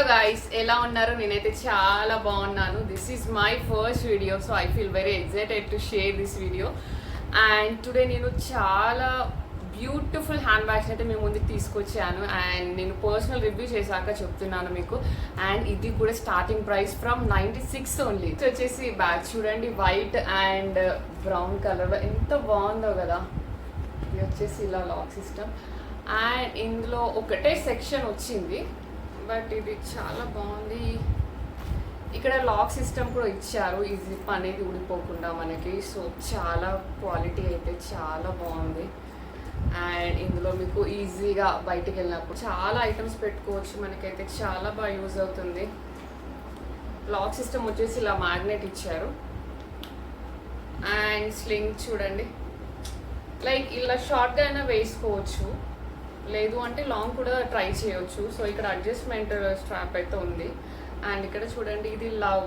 Hello guys, ఎలా ఉన్నారు? నేనైతే చాలా బాగున్నాను. This is my first video, so I feel very excited to share this video. And today నేను చాలా బ్యూటిఫుల్ హ్యాండ్ బ్యాగ్స్ అయితే మేము ముందుకు తీసుకొచ్చాను. అండ్ నేను పర్సనల్ రివ్యూ చేశాక చెప్తున్నాను మీకు. అండ్ ఇది కూడా స్టార్టింగ్ ప్రైస్ ఫ్రమ్ 96 ఓన్లీ. ఇది వచ్చేసి బ్యాగ్ చూడండి, వైట్ అండ్ బ్రౌన్ కలర్, ఎంత బాగుందో కదా. ఇది వచ్చేసి ఇలా లాక్ సిస్టమ్. అండ్ ఇందులో ఒకటే సెక్షన్ వచ్చింది, బట్ ఇది చాలా బాగుంది. ఇక్కడ లాక్ సిస్టమ్ కూడా ఇచ్చారు, ఈ జిప్ అనేది ఊడిపోకుండా మనకి. సో చాలా క్వాలిటీ అయితే చాలా బాగుంది. అండ్ ఇందులో మీకు ఈజీగా బయటికి వెళ్ళినప్పుడు చాలా ఐటమ్స్ పెట్టుకోవచ్చు. మనకైతే చాలా బాగా యూజ్ అవుతుంది. లాక్ సిస్టమ్ వచ్చేసి ఇలా మ్యాగ్నెట్ ఇచ్చారు. అండ్ స్లింగ్ చూడండి, లైక్ ఇలా షార్ట్గా అయినా వేసుకోవచ్చు, లేదు అంటే లాంగ్ కూడా ట్రై చేయొచ్చు. సో ఇక్కడ అడ్జస్ట్మెంట్ స్ట్రాప్ అయితే ఉంది. అండ్ ఇక్కడ చూడండి, ఇది లవ్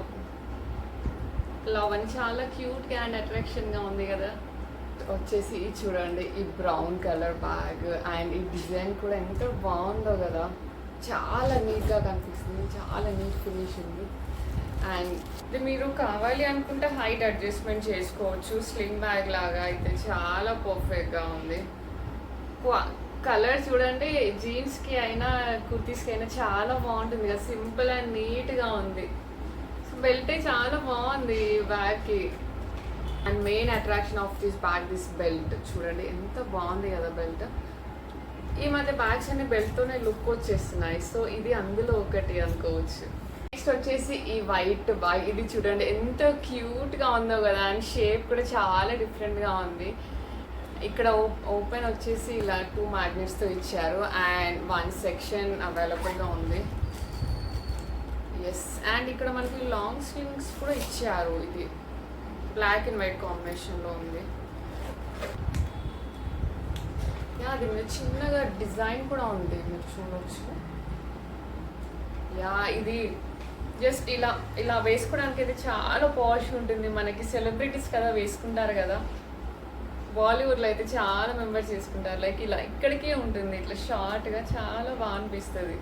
అని చాలా క్యూట్గా అండ్ అట్రాక్షన్గా ఉంది కదా. వచ్చేసి చూడండి, ఈ బ్రౌన్ కలర్ బ్యాగ్ అండ్ ఈ డిజైన్ కూడా ఎంత బాగుందో కదా. చాలా నీట్గా కనిపిస్తుంది, చాలా నీట్ ఫినిష్ ఉంది. అండ్ ఇది మీరు కావాలి అనుకుంటే హైట్ అడ్జస్ట్మెంట్ చేసుకోవచ్చు. స్లింగ్ బ్యాగ్ లాగా అయితే చాలా పర్ఫెక్ట్గా ఉంది. కలర్ చూడండి, జీన్స్కి అయినా కుర్తీస్కి అయినా చాలా బాగుంటుంది కదా, సింపుల్ అండ్ నీట్గా ఉంది. సో బెల్ట్ చాలా బాగుంది బ్యాగ్కి. And main attraction of this bag, this belt చూడండి, ఎంత బాగుంది కదా బెల్ట్. ఈ మధ్య బ్యాగ్స్ అన్ని బెల్ట్తోనే లుక్ వచ్చేస్తున్నాయి, సో ఇది అందులో ఒకటి అనుకోవచ్చు. నెక్స్ట్ వచ్చేసి ఈ వైట్ బ్యాగ్, ఇది చూడండి ఎంత క్యూట్గా ఉందో కదా. అండ్ షేప్ కూడా చాలా డిఫరెంట్గా ఉంది. ఇక్కడ ఓపెన్ వచ్చేసి ఇలా 2 మ్యాగ్నెట్స్తో ఇచ్చారు. అండ్ 1 సెక్షన్ అవైలబుల్గా ఉంది. ఎస్, అండ్ ఇక్కడ మనకి లాంగ్ స్లింగ్స్ కూడా ఇచ్చారు. ఇది బ్లాక్ అండ్ వైట్ కాంబినేషన్లో ఉంది. అది మీద చిన్నగా డిజైన్ కూడా ఉంది, మీరు చూడవచ్చు. ఇది జస్ట్ ఇలా వేసుకోవడానికి అయితే చాలా పాష్ ఉంటుంది. మనకి సెలబ్రిటీస్ కదా వేసుకుంటారు కదా, బాలీవుడ్లో అయితే చాలా మెంబర్స్ చేసుకుంటారు. లైక్ ఇలా ఇక్కడికే ఉంటుంది, ఇట్లా షార్ట్గా, చాలా బాగా అనిపిస్తుంది.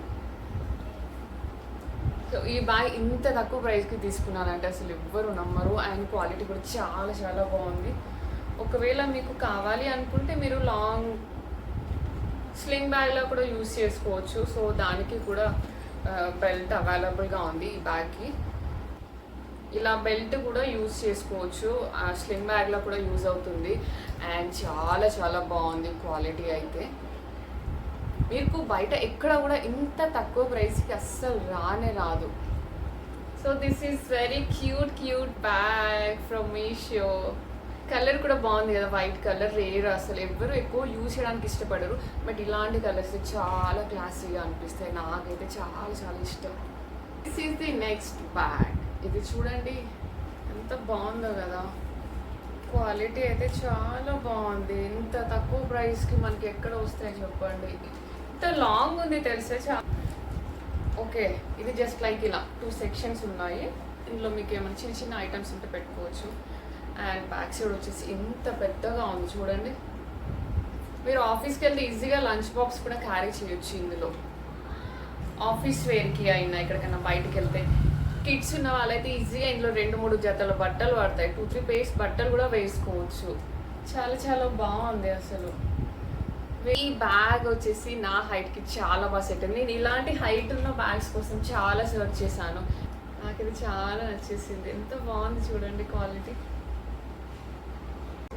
సో ఈ బ్యాగ్ ఇంత తక్కువ ప్రైస్కి తీసుకున్నానంటే అసలు ఎవ్వరు నమ్మరు. అండ్ క్వాలిటీ కూడా చాలా చాలా బాగుంది. ఒకవేళ మీకు కావాలి అనుకుంటే మీరు లాంగ్ స్లింగ్ బ్యాగ్లో కూడా యూస్ చేసుకోవచ్చు. సో దానికి కూడా బెల్ట్ అవైలబుల్గా ఉంది ఈ బ్యాగ్కి. ఇలా బెల్ట్ కూడా యూజ్ చేసుకోవచ్చు, స్లింగ్ బ్యాగ్లో కూడా యూజ్ అవుతుంది. అండ్ చాలా చాలా బాగుంది క్వాలిటీ అయితే. మీకు బయట ఎక్కడ కూడా ఇంత తక్కువ ప్రైస్కి అస్సలు రాదు. So this is very cute bag from Meesho. Colour కూడా బాగుంది కదా, వైట్ కలర్. రేర్, అసలు ఎవ్వరు ఎక్కువ యూజ్ చేయడానికి ఇష్టపడరు, బట్ ఇలాంటి కలర్స్ చాలా క్లాసీగా అనిపిస్తాయి. నాకైతే చాలా చాలా ఇష్టం. This is the next bag. ఇది చూడండి ఎంత బాగుందో కదా. క్వాలిటీ అయితే చాలా బాగుంది. ఇంత తక్కువ ప్రైస్కి మనకి ఎక్కడ వస్తాయి చెప్పండి. ఇంత లాంగ్ ఉంది తెలుసా. ఓకే, ఇది జస్ట్ లైక్ ఇలా 2 సెక్షన్స్ ఉన్నాయి. ఇందులో మీకు ఏమైనా చిన్న చిన్న ఐటమ్స్ ఉంటే పెట్టుకోవచ్చు. అండ్ బ్యాక్ సైడ్ వచ్చేసి ఇంత పెద్దగా ఉంది చూడండి. మీరు ఆఫీస్కి వెళ్తే ఈజీగా లంచ్ బాక్స్ కూడా క్యారీ చేయొచ్చు ఇందులో. ఆఫీస్ వేర్కి అయినా ఎక్కడికైనా బయటికి వెళ్తే, కిడ్స్ ఉన్న వాళ్ళైతే ఈజీగా ఇందులో 2-3 జతల బట్టలు పడతాయి. 2-3 పేర్స్ బట్టలు కూడా వేసుకోవచ్చు. చాలా చాలా బాగుంది అసలు. ఈ బ్యాగ్ వచ్చేసి నా హైట్కి చాలా బాగా సెట్ అయింది. నేను ఇలాంటి హైట్ ఉన్న బ్యాగ్స్ కోసం చాలా సర్చ్ చేశాను. నాకు ఇది చాలా నచ్చేసింది. ఎంత బాగుంది చూడండి క్వాలిటీ.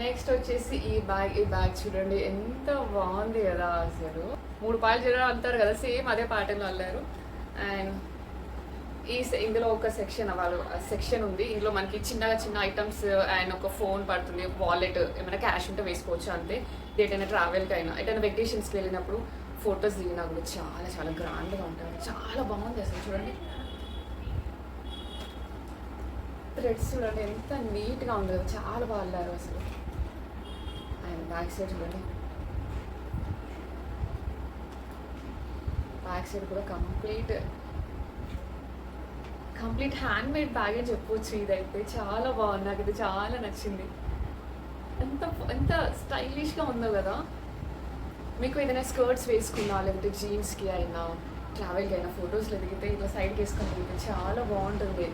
నెక్స్ట్ వచ్చేసి ఈ బ్యాగ్ చూడండి ఎంత బాగుంది కదా. అసలు 3 పాయలు జరగడం అంటారు కదా, సేమ్ అదే ప్యాటర్న్లో అల్లారు. అండ్ ఇందులో ఒక సెక్షన్ ఉంది. ఇందులో మనకి చిన్న ఐటమ్స్ అండ్ ఒక ఫోన్ పడుతుంది, వాలెట్, ఏమైనా క్యాష్ ఉంటే వేసుకోవచ్చు అంతే. ఎటైనా ట్రావెల్కి అయినా, ఎటైనా వెకేషన్స్కి వెళ్ళినప్పుడు ఫొటోస్ దిగినా కూడా చాలా చాలా గ్రాండ్గా ఉంటుంది. చాలా బాగుంది అసలు చూడండి. థ్రెడ్స్ చూడండి ఎంత నీట్గా ఉంది కదా, చాలా బాగా అల్లారు అసలు. అండ్ బ్యాక్ సైడ్ చూడండి, బ్యాక్ సైడ్ కూడా కంప్లీట్ హ్యాండ్ మేడ్ బ్యాగ్ అని చెప్పవచ్చు. ఇదైతే చాలా బాగుంది, నాకు ఇది చాలా నచ్చింది. ఎంత స్టైలిష్గా ఉందో కదా. మీకు ఏదైనా స్కర్ట్స్ వేసుకున్నా, లేకపోతే జీన్స్కి అయినా, ట్రావెల్కి అయినా ఫొటోస్లో దిగితే ఇట్లా సైడ్కి వేసుకొని దిగితే చాలా బాగుంటుంది.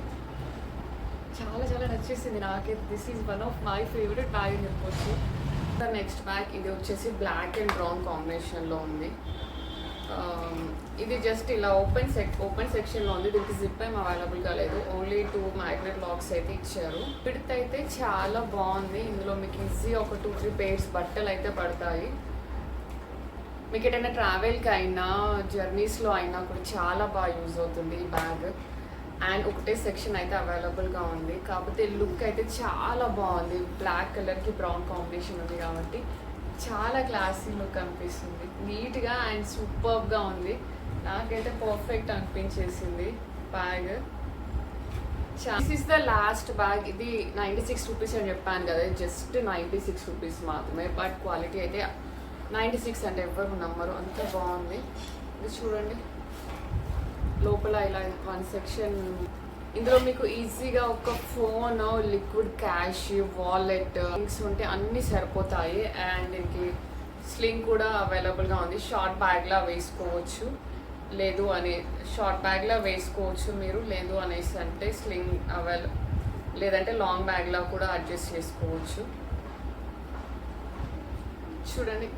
చాలా చాలా నచ్చేసింది నాకైతే. This is one of my favourite bag అని చెప్పొచ్చు. నెక్స్ట్ బ్యాగ్ ఇది వచ్చేసి బ్లాక్ అండ్ బ్రౌన్ కాంబినేషన్లో ఉంది. ఇది జస్ట్ ఇలా ఓపెన్ సెక్షన్లో ఉంది. దీనికి జిప్ ఏం అవైలబుల్గా లేదు, ఓన్లీ 2 మ్యాగ్నెట్ లాక్స్ అయితే ఇచ్చారు. పిడితే అయితే చాలా బాగుంది. ఇందులో మీకు ఈజీ ఒక 2-3 పేర్స్ బట్టలు అయితే పడతాయి. మీకు ఎటైనా ట్రావెల్కి అయినా జర్నీస్లో అయినా కూడా చాలా బాగా యూజ్ అవుతుంది ఈ బ్యాగ్. అండ్ ఒకటే సెక్షన్ అయితే అవైలబుల్గా ఉంది, కాకపోతే లుక్ అయితే చాలా బాగుంది. బ్లాక్ కలర్కి బ్రౌన్ కాంబినేషన్ ఉంది కాబట్టి చాలా క్లాసీ లుక్ అనిపిస్తుంది. నీట్గా అండ్ సూపర్గా ఉంది. నాకైతే పర్ఫెక్ట్ అనిపించేసింది bag. This is the last bag. ఇది 96 రూపీస్ అని చెప్పాను కదా, జస్ట్ 96 రూపీస్ మాత్రమే. బట్ క్వాలిటీ అయితే 96 అంటే ఎవరు నమ్మరు, అంత బాగుంది. ఇది చూడండి, లోపల ఇలా 1 సెక్షన్. ఇందులో మీకు ఈజీగా ఒక phone, liquid cash, wallet, things ఉంటే అన్నీ సరిపోతాయి. అండ్ దీనికి స్లింగ్ కూడా అవైలబుల్గా ఉంది. షార్ట్ బ్యాగ్లా వేసుకోవచ్చు, లేదు అని షార్ట్ బ్యాగ్లా వేసుకోవచ్చు మీరు, లేదు అనేసి అంటే స్లింగ్ లేదంటే లాంగ్ బ్యాగ్లా కూడా అడ్జస్ట్ చేసుకోవచ్చు. చూడండి,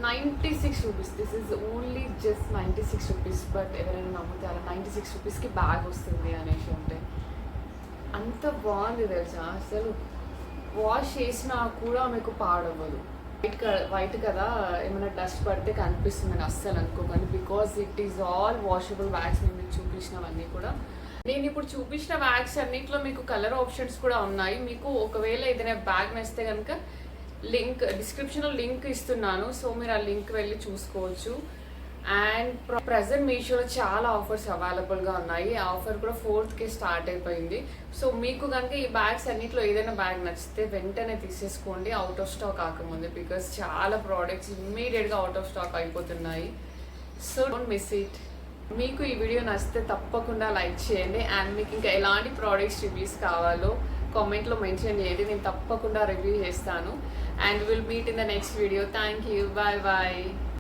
96 rupees. This is only just 96 rupees. But ఎవరైనా నమ్ముతారా 96 రూపీస్కి బ్యాగ్ వస్తుంది అనేసి అంటే? అంత బాగుంది తెలుసా. అసలు వాష్ చేసినా కూడా మీకు పాడవ్వదు. వైట్ కదా, ఏమైనా డస్ట్ పడితే కనిపిస్తుందని అస్సలు అనుకోకండి, because it is all washable bags. నేను మీకు చూపించినవన్నీ కూడా, నేను ఇప్పుడు చూపించిన బ్యాగ్స్ అన్నింటిలో మీకు కలర్ ఆప్షన్స్ కూడా ఉన్నాయి. మీకు ఒకవేళ ఏదైనా బ్యాగ్ నచ్చితే కనుక లింక్ డిస్క్రిప్షన్లో లింక్ ఇస్తున్నాను, సో మీరు ఆ లింక్ వెళ్ళి చూసుకోవచ్చు. అండ్ ప్రజెంట్ మీషోలో చాలా ఆఫర్స్ అవైలబుల్గా ఉన్నాయి. ఆ ఆఫర్ కూడా 4th స్టార్ట్ అయిపోయింది. సో మీకు కనుక ఈ బ్యాగ్స్ అన్నింటిలో ఏదైనా బ్యాగ్ నచ్చితే వెంటనే తీసేసుకోండి, అవుట్ ఆఫ్ స్టాక్ కాకముందు, బికాస్ చాలా ప్రోడక్ట్స్ ఇమ్మీడియట్గా అవుట్ ఆఫ్ స్టాక్ అయిపోతున్నాయి. So don't miss it. మీకు ఈ వీడియో నచ్చితే తప్పకుండా లైక్ చేయండి. అండ్ మీకు ఇంకా ఎలాంటి ప్రోడక్ట్స్ రివ్యూస్ కావాలో కామెంట్లో మెన్షన్ చేయండి, నేను తప్పకుండా రివ్యూ చేస్తాను. And will meet in the next video. Thank you, bye bye.